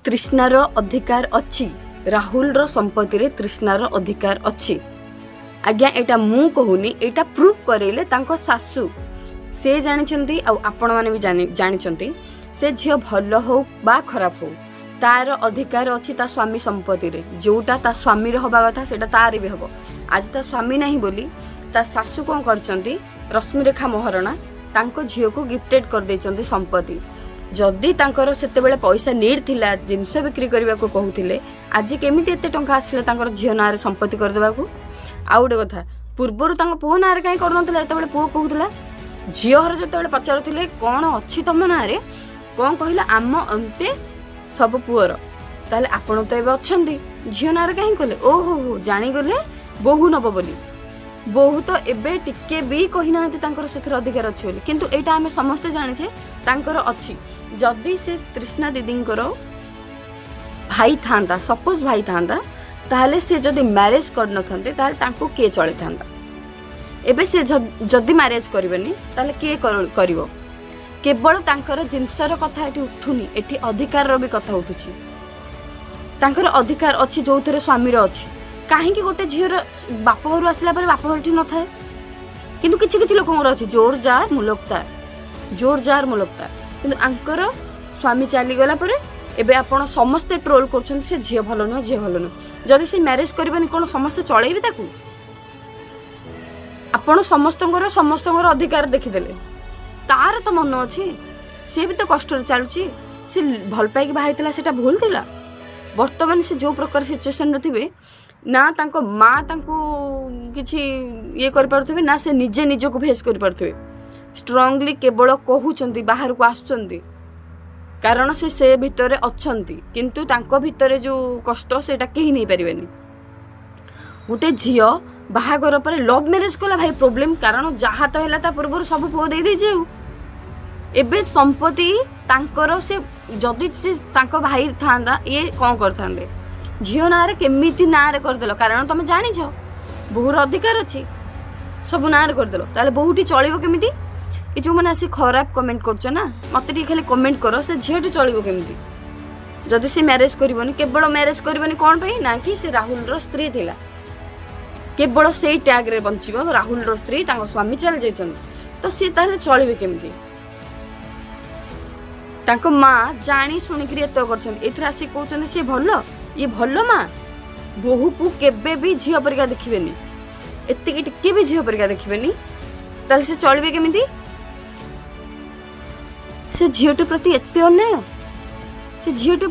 तृष्णार अधिकार अच्छी राहुल रो संपत्ति रे तृष्णार अधिकार अच्छी आज्ञा एटा मु कहूनी एटा प्रूफ करेले तांको सासू से जानिचंती आ आपण माने भी जानिचंती से झियो भल हो बा खराब हो तार अधिकार अच्छी ता स्वामी संपत्ति रे जोटा ता स्वामी रे होबा कथा सेटा तार भी हबो आज ता स्वामी नहीं बोली ता सासू कोन करचंती रश्मि रेखा महारणा तांको झियो को गिफ्टेड कर देचंती संपत्ति जदि तांकर सेते बेले पैसा नीड थिला जिंस बिक्री करबा को कहउथिले आज केमिति एते टंका आसिले तांकर झियो नारे संपत्ति कर देबा को आ उडे कथा पूर्वरु तांको पो नारे काई कर नथिला एते बेले पो कहउथिला झियो हर जते बेले पचारुथिले कोन अछि तम नारे कोन कहिला आम अंते सब पुअर ताले आपण तो एबे अछंती झियो नारे काई कले ओहो हो जानि गले बहु नब बोली बहु तो एबे टिके भी कहि नाहंती तांकर सेथर अधिकार अछि बोली किंतु एटा हमें समस्त जानि छे तांकर अछि जदि से तृष्णा दीदींकर भाई थांदा सपोज भाई थांदा ताले से जदि मैरिज कर नथंते ताले तांको के चले थांदा एबे से जदि मैरिज करबेनी ताले के करिवो केवल तांकर जिंसर कथा एठी उठुनी एठी अधिकार रो भी कथा उठुची तांकर अधिकार अछि जोथरे स्वामी रो अछि काहे कि गोटे झियर बाप घर आसला पर बाप घर ठी न थाए किंतु किछि किछि लोकंर अछि जोर जार मुलकता किंतु आंकर स्वामी चली गला पर एबे आपण समस्त ट्रोल करछन से झियो भलो न जदि से मैरिज करबेनी कोन समस्त चळेबे ताकू आपण समस्तंगर अधिकार देखिदेले तार तो मन अछि से भी तो कष्ट चलुची से भल पाई कि बाहाइतला सेटा भूल थिला वर्तमान से जो प्रकार सिचुएशन रथिबे ना तांको माँ तांको किछि ये कर पारथबे ना से निजे निज को फेस कर पारथबे स्ट्रांगली केवल कहउचंती बाहर को आसुचंती कारण से भितरे अछंती किंतु तांको भितरे जो कष्ट सेटा केही नै परिबेनी गोटे झियो बाहागर पर लव मैरिज कला भाई प्रॉब्लम कारण जहा तो हैला ता पूर्व सब पो दे जे एबे संपत्ति तांकर से जदि से तांको भाई थांदा ये कोन करथांदे झियो नारे केमिति नारे कर देलो कारण तुम जानि छ बहुर अधिकार अछि सब नारे कर देलो ताले बहुटी चलिबो केमिति ए जो माने आसी खराब कमेंट करछ ना मते टी खाली कमेंट करो से झियोटी चलिबो केमिति जदि से मैरिज करबोनी केवल मैरिज करबोनी कोन पई ना कि से राहुल रो स्त्री थिला केवल सेई टैग रे बंचिबो राहुल रो स्त्री तांको स्वामी चल जायछन तो से ताले चलिबे केमिति तांको माँ जानी सुनी करी एतो करछन एथरा आसी कहउछन से भलो ये भलो माँ बहु को केबे भी झियो परिका देखिबेनी एत्ते टिके भी झियो परिका देखिबेनी ताले से चलिबे केमिति से झियोटी प्रति एत्ते अन्याय से झियोटी